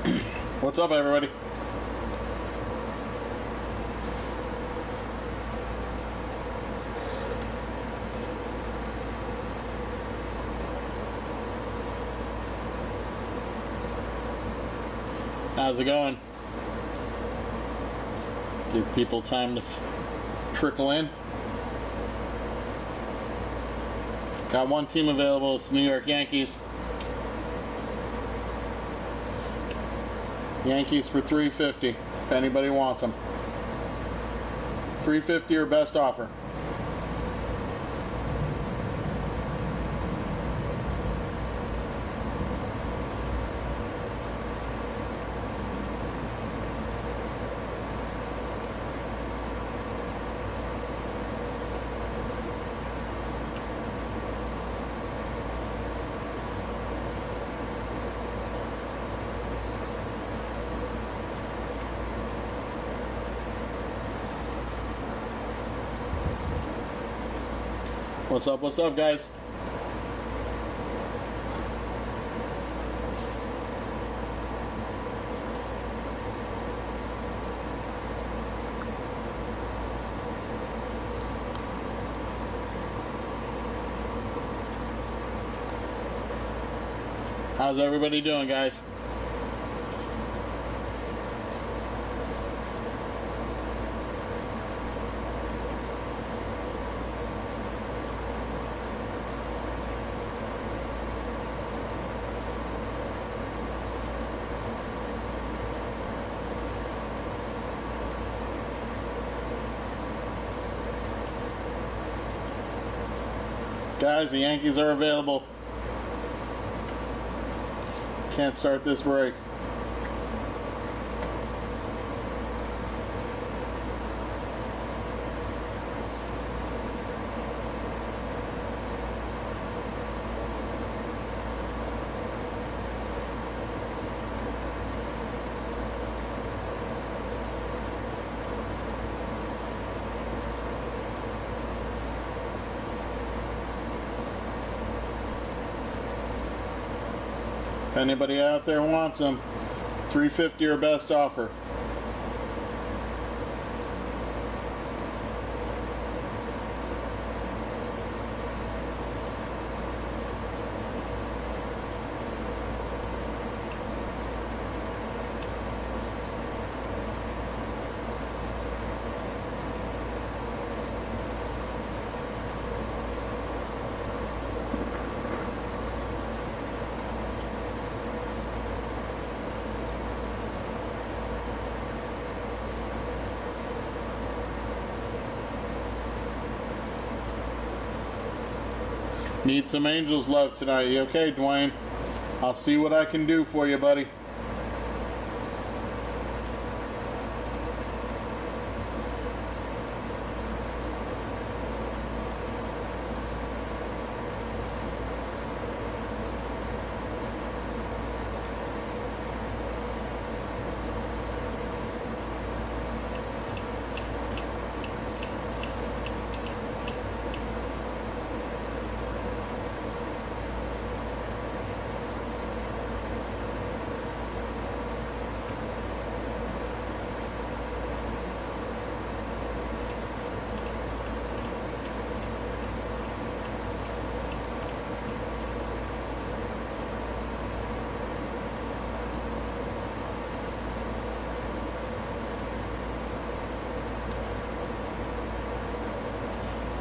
What's up, everybody? How's it going? Give people time to trickle in. Got one team available. It's New York Yankees. Yankees for $350 if anybody wants them. $350 or best offer. What's up, guys? How's everybody doing, guys? Guys, the Yankees are available. Can't start this break. If anybody out there wants them, $350 or best offer. Need some Angels love tonight. You okay, Dwayne? I'll see what I can do for you, buddy.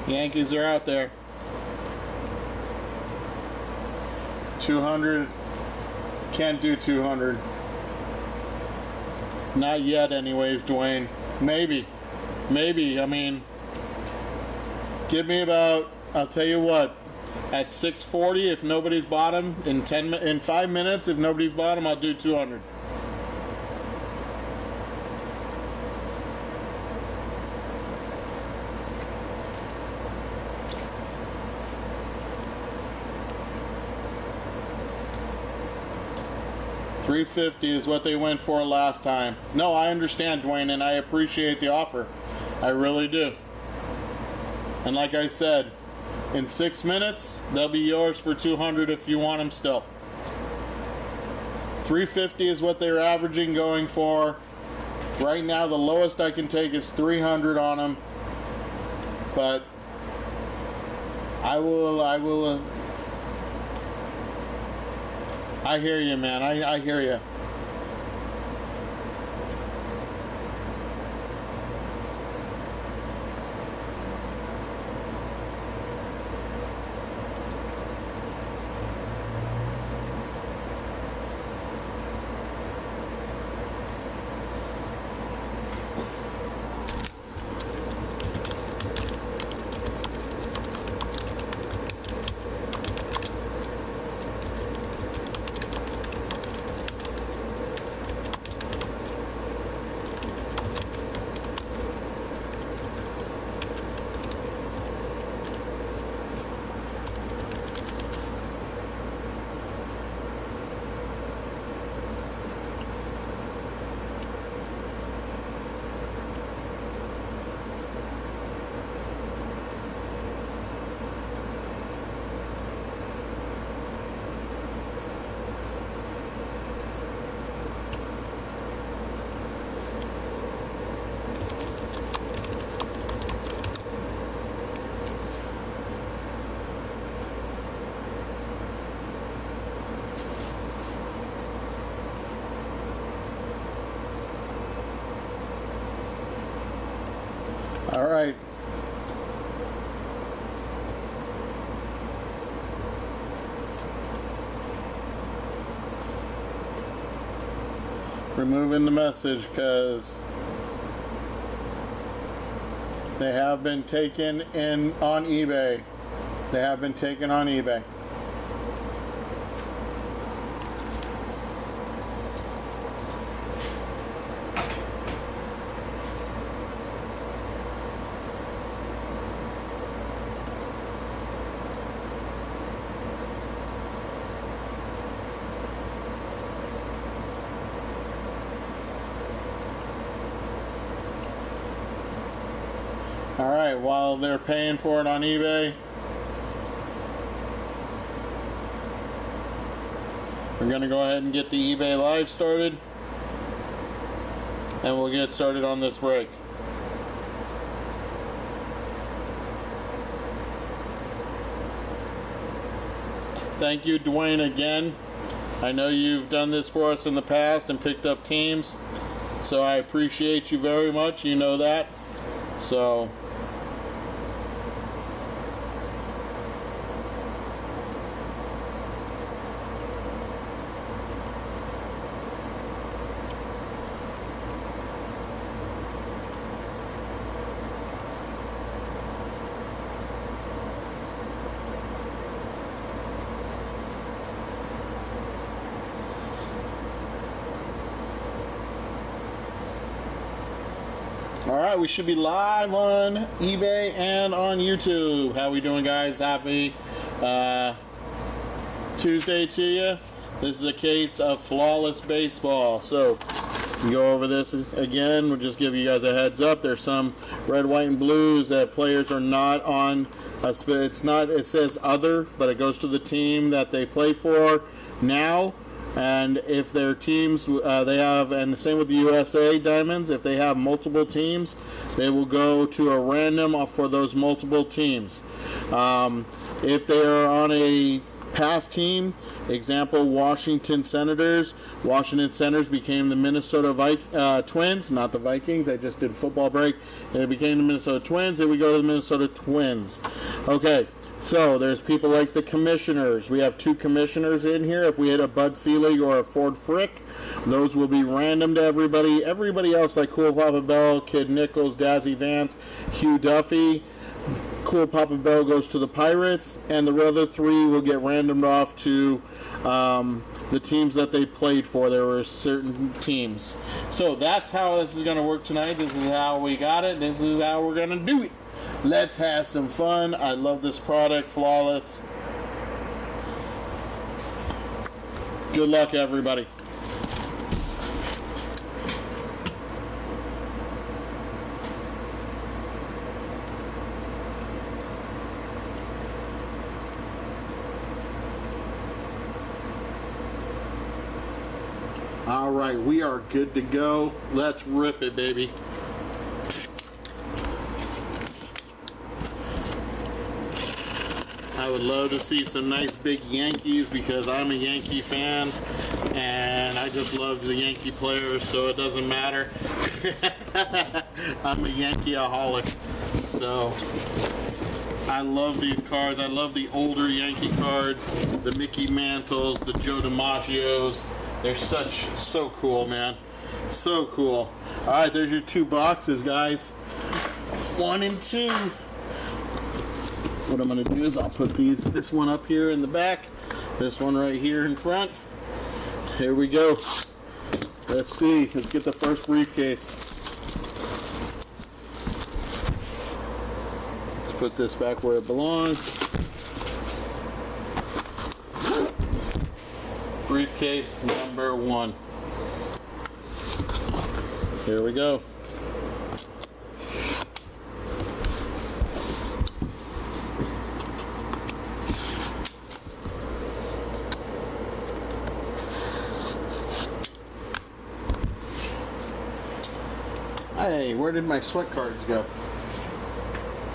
Yankees are out there. 200. Can't do 200. Not yet anyways, Dwayne. Maybe. I mean, give me about, I'll tell you what, at 6:40 if nobody's bought him, in 5 minutes if nobody's bought him, I'll do 200. $350 is what they went for last time. No, I understand, Dwayne, and I appreciate the offer. I really do. And like I said, in 6 minutes, they'll be yours for $200 if you want them still. 350 is what they're averaging going for. Right now, the lowest I can take is 300 on them. But I hear you, man. I hear you. All right. Removing the message because they have been taken in on eBay. They have been taken on eBay. Alright, while they're paying for it on eBay, we're going to go ahead and get the eBay Live started, and we'll get started on this break. Thank you, Dwayne, again. I know you've done this for us in the past and picked up teams, so I appreciate you very much. You know that. So alright, we should be live on eBay and on YouTube. How we doing, guys? Happy Tuesday to you. This is a case of Flawless Baseball. So, go over this again. We'll just give you guys a heads up. There's some red, white, and blues that players are not on. It's not. It says other, but it goes to the team that they play for now. And if their teams, they have, and the same with the USA Diamonds, if they have multiple teams, they will go to a random for those multiple teams. If they are on a past team, example, Washington Senators. Washington Senators became the Minnesota Twins, not the Vikings. I just did football break. They became the Minnesota Twins, and we go to the Minnesota Twins. Okay. So there's people like the commissioners. We have two commissioners in here. If we hit a Bud Selig or a Ford Frick, those will be random to everybody. Everybody else like Cool Papa Bell, Kid Nichols, Dazzy Vance, Hugh Duffy. Cool Papa Bell goes to the Pirates, and the other three will get randomed off to the teams that they played for. There were certain teams. So that's how this is going to work tonight. This is how we got it. This is how we're going to do it. Let's have some fun. I love this product, Flawless. Good luck, everybody. All right, we are good to go. Let's rip it, baby. I would love to see some nice big Yankees because I'm a Yankee fan and I just love the Yankee players, so it doesn't matter. I'm a Yankee-aholic, so I love these cards. I love the older Yankee cards, the Mickey Mantles, the Joe DiMaggios. They're so cool, man. So cool. All right, there's your 2 boxes, guys. 1 and 2. What I'm gonna do is I'll put this one up here in the back, this one right here in front. Here we go. Let's see. Let's get the first briefcase. Let's put this back where it belongs. Briefcase number 1. Here we go. Hey, where did my sweat cards go?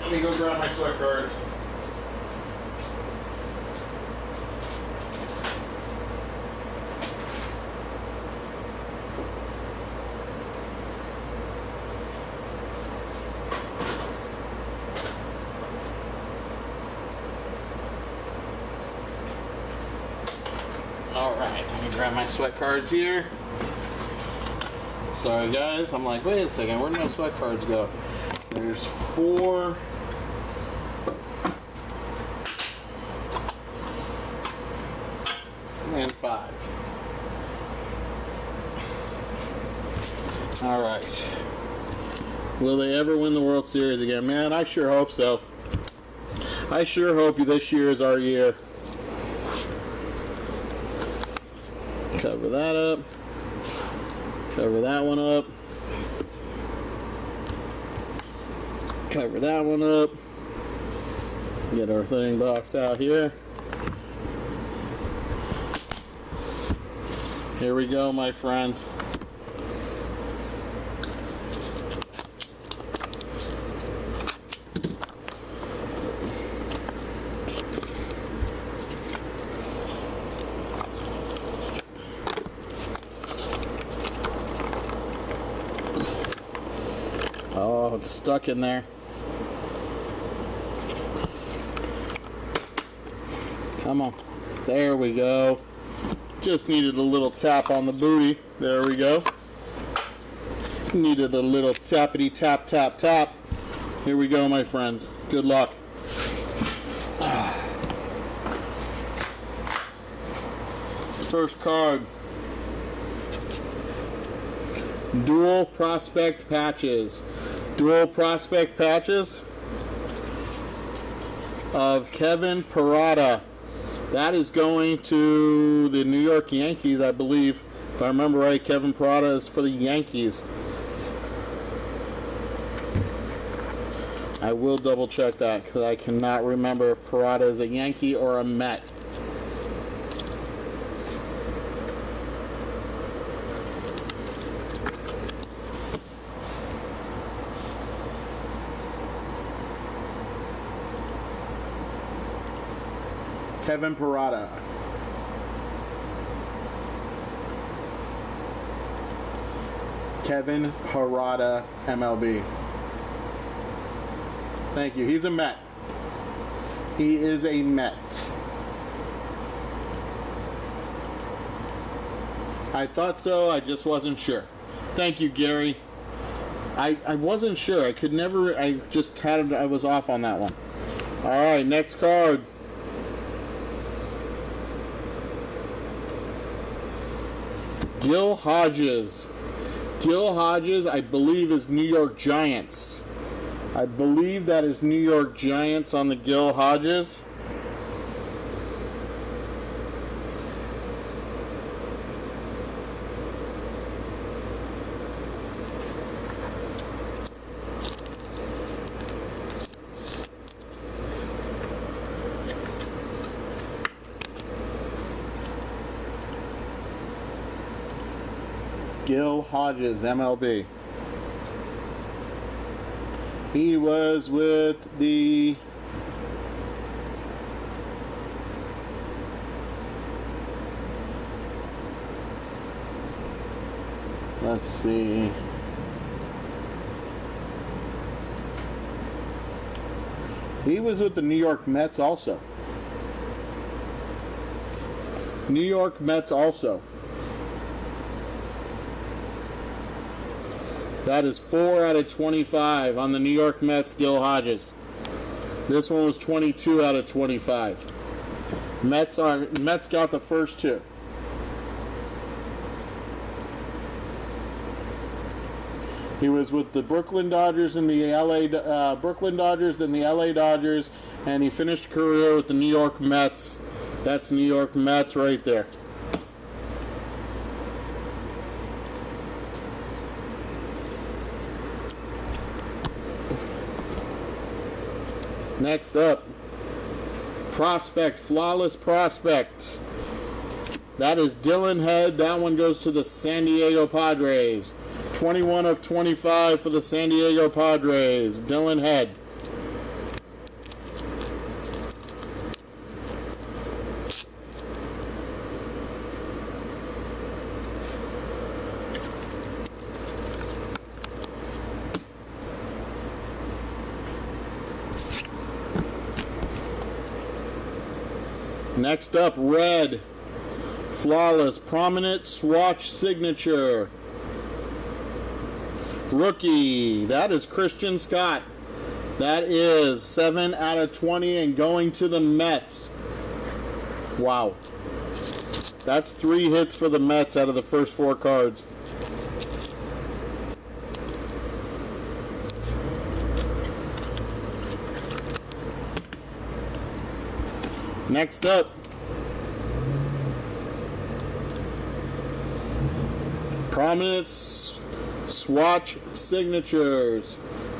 Let me go grab my sweat cards. All right, let me grab my sweat cards here. Sorry guys, I'm like, wait a second, where did my sweat cards go? There's 4. And 5. All right. Will they ever win the World Series again? Man, I sure hope so. I sure hope this year is our year. Cover that up. Cover that one up. Cover that one up. Get our thing box out here. Here we go, my friends. Oh, it's stuck in there. Come on. There we go. Just needed a little tap on the booty. There we go. Needed a little tappity tap tap tap. Here we go, my friends. Good luck. First card. Dual prospect patches. Dual prospect patches of Kevin Parada. That is going to the New York Yankees, I believe. If I remember right, Kevin Parada is for the Yankees. I will double check that because I cannot remember if Parada is a Yankee or a Met. Kevin Parada. Kevin Parada, MLB. Thank you. He's a Met. He is a Met. I thought so. I just wasn't sure. Thank you, Gary. I wasn't sure. I could never. I just had it. I was off on that one. All right. Next card. Gil Hodges. Gil Hodges, I believe, is New York Giants. I believe that is New York Giants on the Gil Hodges. Gil Hodges, MLB. He was with the let's see. He was with the New York Mets also. New York Mets also. That is 4 out of 25 on the New York Mets, Gil Hodges. This one was 22 out of 25. Mets got the first two. He was with the Brooklyn Dodgers and the Brooklyn Dodgers, then the LA Dodgers, and he finished career with the New York Mets. That's New York Mets right there. Next up, prospect, flawless prospect. That is Dylan Head. That one goes to the San Diego Padres. 21 of 25 for the San Diego Padres. Dylan Head. Next up, red, flawless, prominent swatch signature. Rookie, that is Christian Scott. That is 7 out of 20 and going to the Mets. Wow. That's 3 hits for the Mets out of the first 4 cards. Next up, prominent swatch signatures.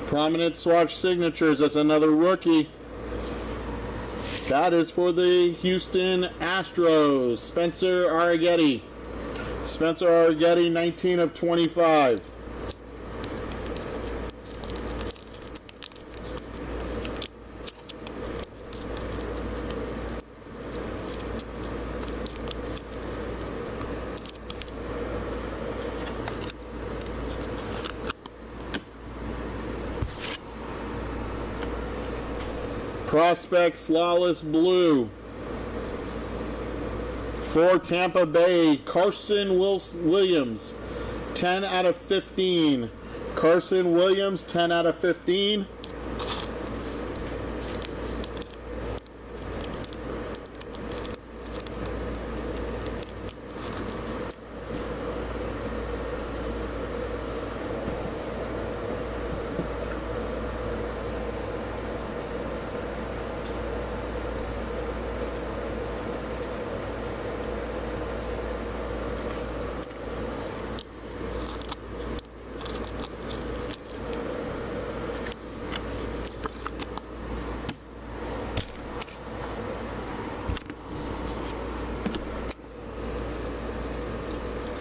Prominent swatch signatures. That's another rookie. That is for the Houston Astros. Spencer Arrighetti. Spencer Arrighetti, 19 of 25. Prospect flawless blue for Tampa Bay, Carson Williams, 10 out of 15. Carson Williams, 10 out of 15.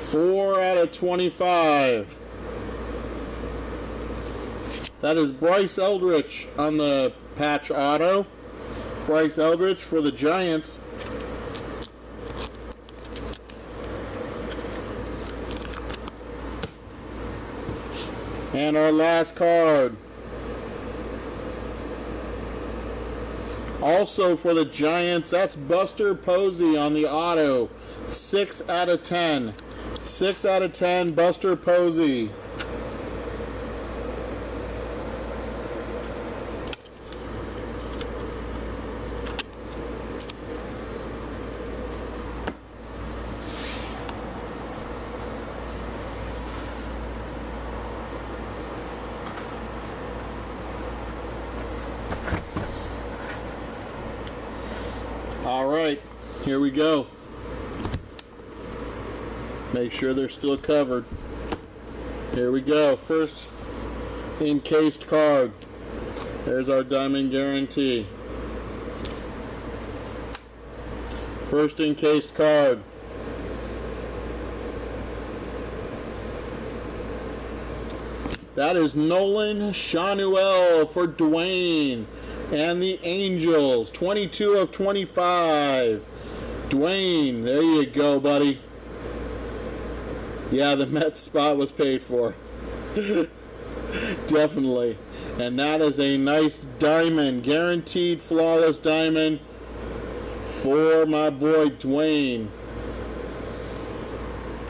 Four out of 25. That is Bryce Eldridge on the patch auto. Bryce Eldridge for the Giants. And our last card. Also for the Giants, that's Buster Posey on the auto. 6 out of 10. 6 out of 10, Buster Posey. All right, here we go. Make sure they're still covered. Here we go. First encased card. There's our diamond guarantee. First encased card. That is Nolan Shanuel for Dwayne and the Angels. 22 of 25. Dwayne, there you go, buddy. Yeah, the Mets spot was paid for. Definitely. And that is a nice diamond. Guaranteed flawless diamond for my boy Dwayne.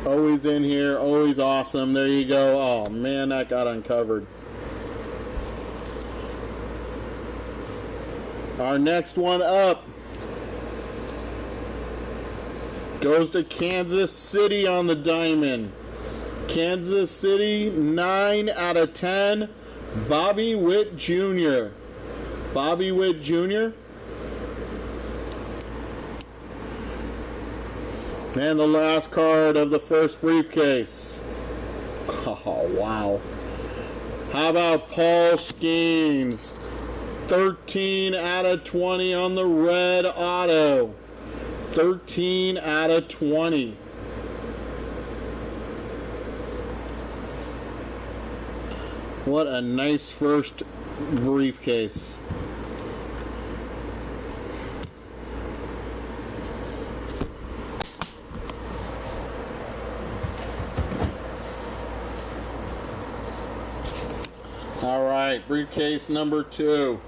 Always in here, always awesome. There you go. Oh man, that got uncovered. Our next one up goes to Kansas City on the diamond. Kansas City, 9 out of 10. Bobby Witt Jr. Bobby Witt Jr. And the last card of the first briefcase. Oh, wow. How about Paul Skeens? 13 out of 20 on the red auto. 13 out of 20. What a nice first briefcase. All right, briefcase number 2.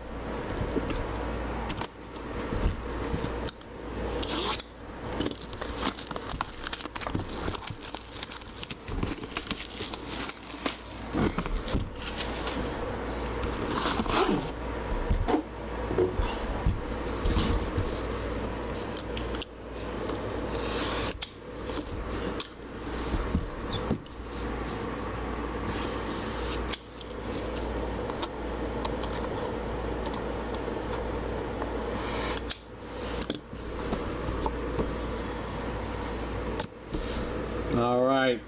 All right.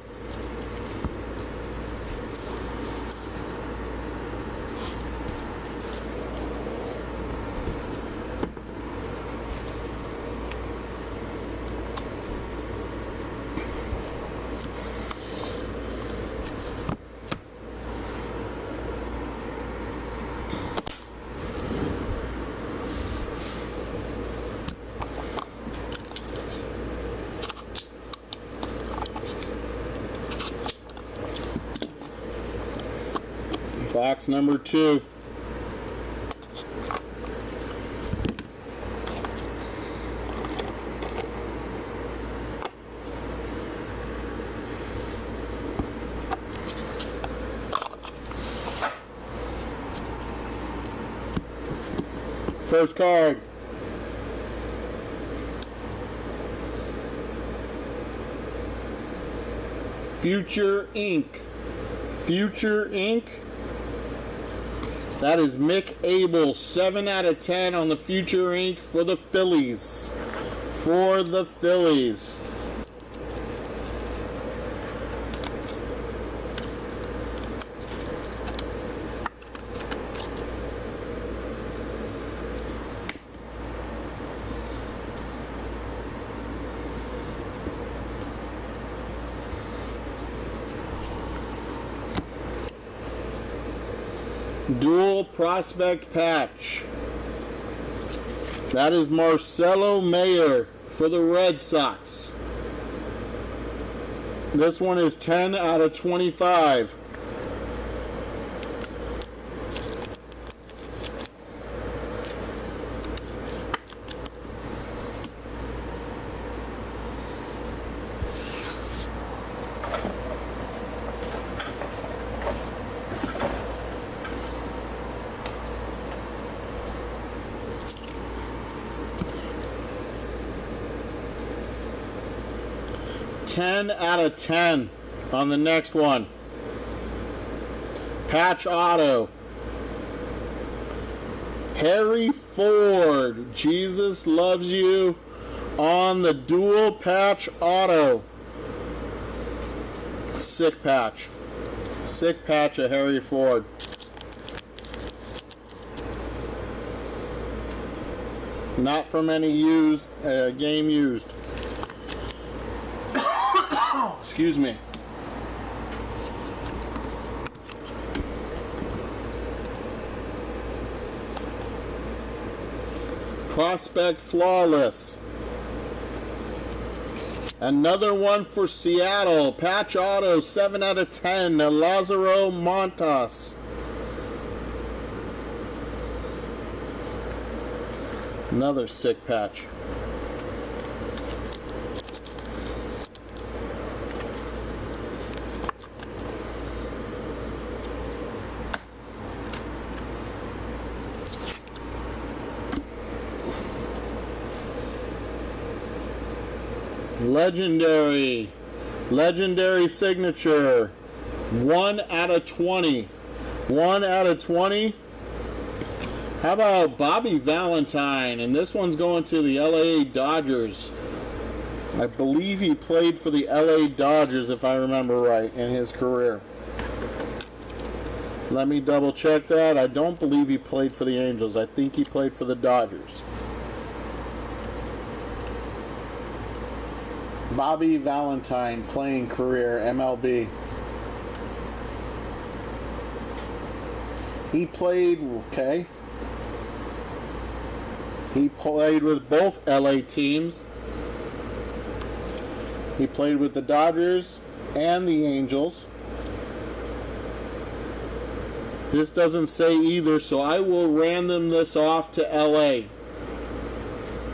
Box number 2. First card. Future Ink. Future Ink. That is Mick Abel, 7 out of 10 on the Future Ink for the Phillies. For the Phillies. Dual prospect patch. That is Marcelo Mayer for the Red Sox. This one is 10 out of 25. Ten out of 10 on the next one. Patch auto. Harry Ford, Jesus Loves You on the dual patch auto. Sick patch. Sick patch of Harry Ford. Not from any used, game used. Excuse me. Prospect Flawless. Another one for Seattle. Patch Auto, 7 out of 10. Lazaro Montas. Another sick patch. Legendary signature. 1 out of 20. 1 out of 20. How about Bobby Valentine? And this one's going to the LA Dodgers. I believe he played for the LA Dodgers, if I remember right, in his career. Let me double check that. I don't believe he played for the Angels. I think he played for the Dodgers. Bobby Valentine, playing career, MLB. He played, okay. He played with both LA teams. He played with the Dodgers and the Angels. This doesn't say either, so I will random this off to LA.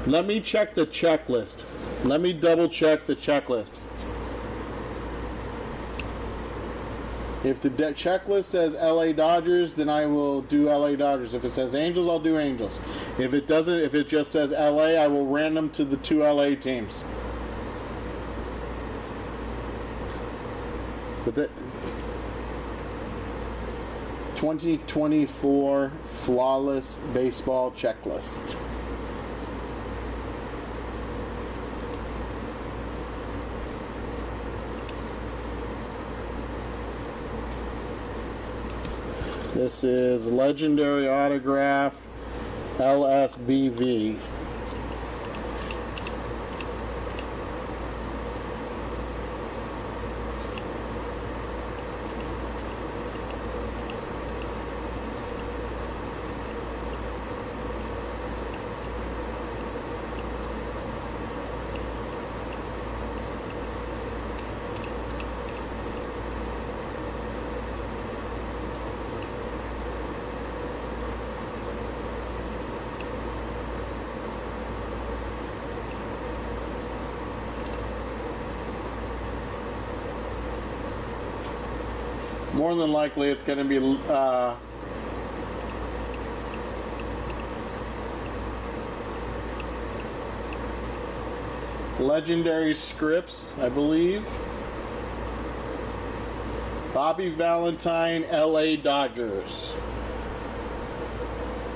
Let me check the checklist. Let me double check the checklist. If the checklist says LA Dodgers, then I will do LA Dodgers. If it says Angels, I'll do Angels. If it doesn't, if it just says LA, I will random to the 2 LA teams. But the 2024 Flawless Baseball Checklist. This is Legendary Autograph LSBV. More than likely, it's going to be Legendary Scripts, I believe. Bobby Valentine, LA Dodgers.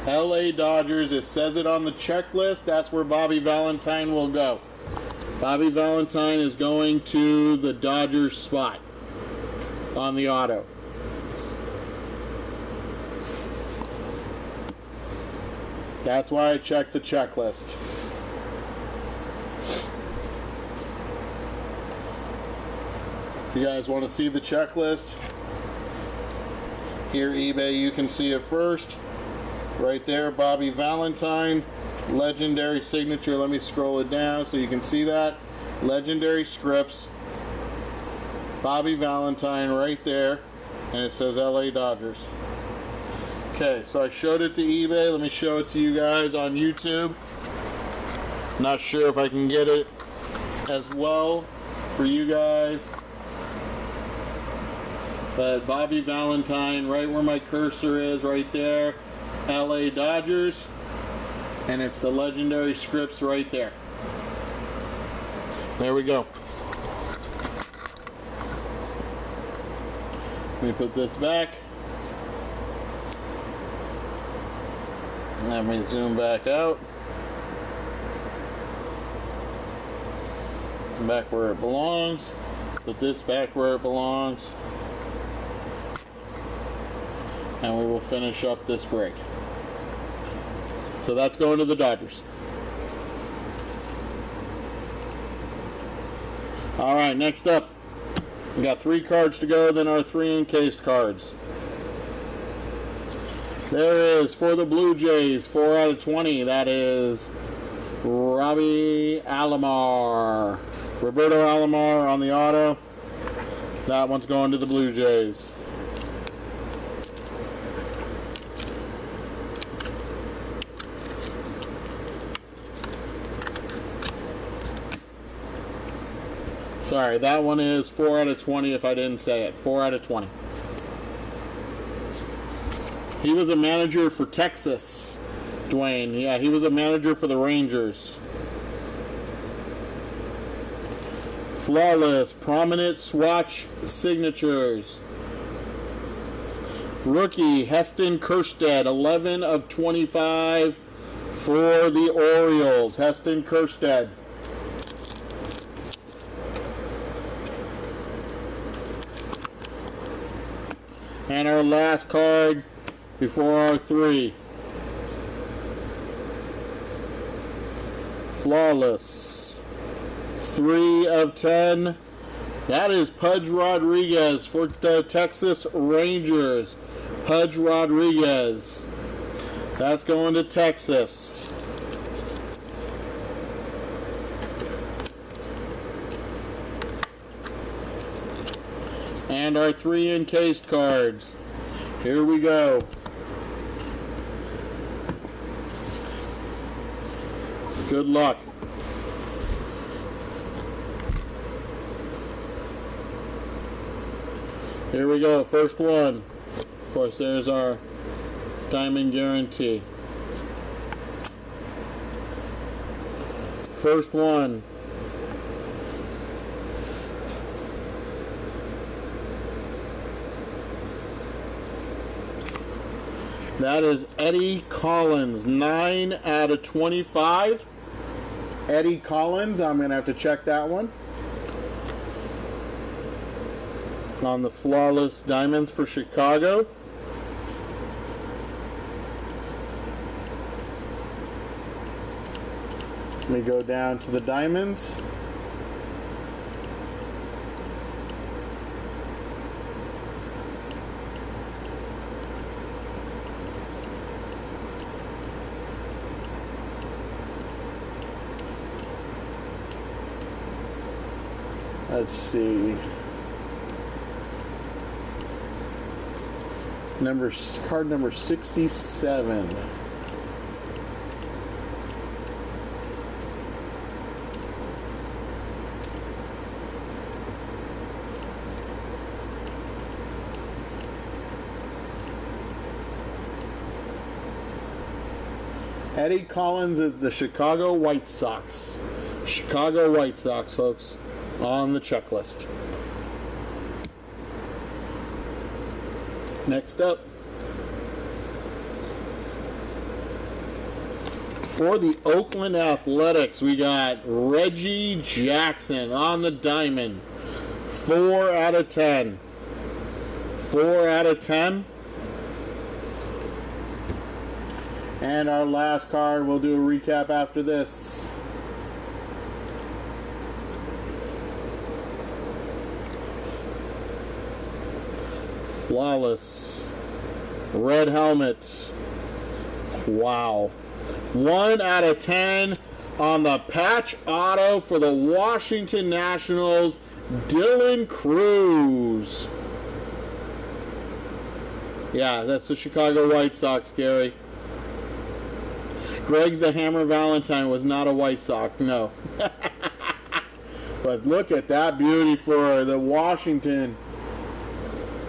LA Dodgers, it says it on the checklist. That's where Bobby Valentine will go. Bobby Valentine is going to the Dodgers spot on the auto. That's why I checked the checklist. If you guys want to see the checklist, here eBay, you can see it first. Right there, Bobby Valentine, Legendary Signature. Let me scroll it down so you can see that. Legendary Scripts, Bobby Valentine right there, and it says LA Dodgers. Okay, so I showed it to eBay. Let me show it to you guys on YouTube. Not sure if I can get it as well for you guys. But Bobby Valentine, right where my cursor is, right there, LA Dodgers, and it's the Legendary Scripts right there. There we go. Let me put this back. Let me zoom back out. Back where it belongs. Put this back where it belongs. And we will finish up this break. So that's going to the Dodgers. Alright, next up. We got 3 cards to go, then our 3 encased cards. There is for the Blue Jays, 4 out of 20. That is Robbie Alomar. Roberto Alomar on the auto. That one's going to the Blue Jays. Sorry, that one is 4 out of 20 if I didn't say it. 4 out of 20. He was a manager for Texas, Dwayne. Yeah, he was a manager for the Rangers. Flawless, prominent swatch signatures. Rookie, Heston Kjerstad, 11 of 25 for the Orioles. Heston Kjerstad. And our last card before our 3. Flawless. 3 of 10. That is Pudge Rodriguez for the Texas Rangers. Pudge Rodriguez. That's going to Texas. And our 3 encased cards. Here we go. Good luck. Here we go. First one. Of course, there's our diamond guarantee. First one. That is Eddie Collins, 9 out of 25. Eddie Collins, I'm going to have to check that one. On the Flawless Diamonds for Chicago. Let me go down to the Diamonds. Let's see. Card number 67. Eddie Collins is the Chicago White Sox. Chicago White Sox, folks, on the checklist. Next up, for the Oakland Athletics, we got Reggie Jackson on the diamond. 4 out of 10. 4 out of 10. And our last card, we'll do a recap after this. Flawless. Red helmet. Wow. 1 out of 10 on the patch auto for the Washington Nationals, Dylan Cruz. Yeah, that's the Chicago White Sox, Gary. Greg the Hammer Valentine was not a White Sox, no. But look at that beauty for the Washington.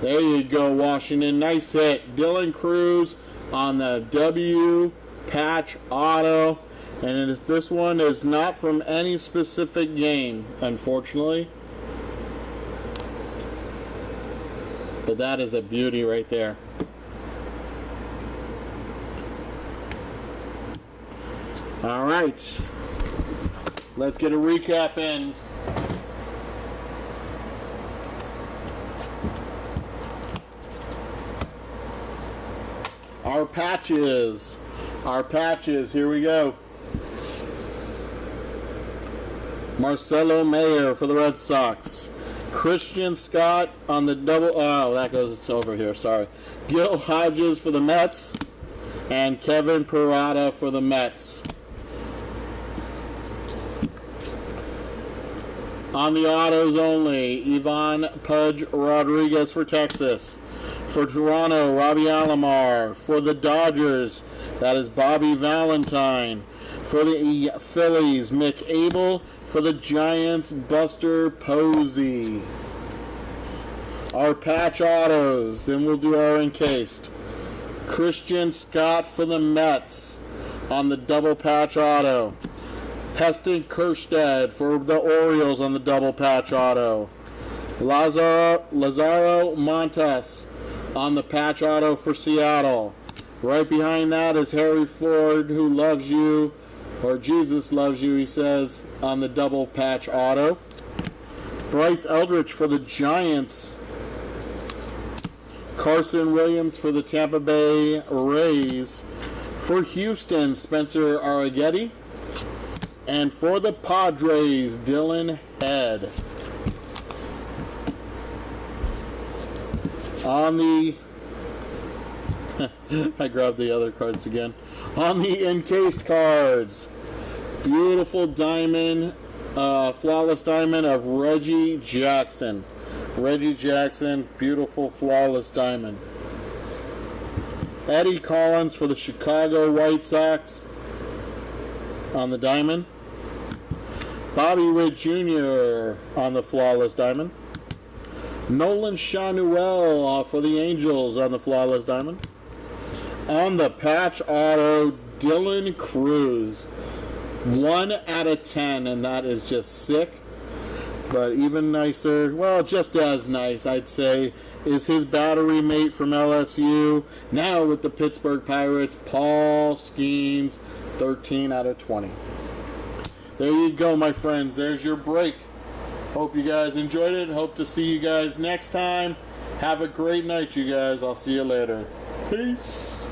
There you go, Washington. Nice hit. Dylan Cruz on the W patch auto. And this one is not from any specific game, unfortunately. But that is a beauty right there. All right. Let's get a recap in. Our patches, here we go. Marcelo Mayer for the Red Sox. Christian Scott on the double, oh, that goes over here, sorry. Gil Hodges for the Mets. and Kevin Parada for the Mets. On the autos only, Ivan Pudge Rodriguez for Texas. For Toronto, Robbie Alomar. For the Dodgers, that is Bobby Valentine. For the Phillies, Mick Abel. For the Giants, Buster Posey. Our patch autos, then we'll do our encased. Christian Scott for the Mets on the double patch auto. Heston Kjerstad for the Orioles on the double patch auto. Lazaro Montes on the patch auto for Seattle. Right behind that is Harry Ford, who loves you, or Jesus loves you, he says, on the double patch auto. Bryce Eldridge for the Giants. Carson Williams for the Tampa Bay Rays. For Houston, Spencer Arrighetti. And for the Padres, Dylan Head. On the... I grabbed the other cards again. On the encased cards, beautiful diamond, flawless diamond of Reggie Jackson. Reggie Jackson, beautiful flawless diamond. Eddie Collins for the Chicago White Sox on the diamond. Bobby Witt Jr. on the flawless diamond. Nolan Shanuel for the Angels on the flawless diamond. On the patch auto, Dylan Cruz. 1 out of 10, and that is just sick. But even nicer, well, just as nice, I'd say, is his battery mate from LSU, now with the Pittsburgh Pirates, Paul Skeens, 13 out of 20. There you go, my friends. There's your break. Hope you guys enjoyed it. Hope to see you guys next time. Have a great night, you guys. I'll see you later. Peace.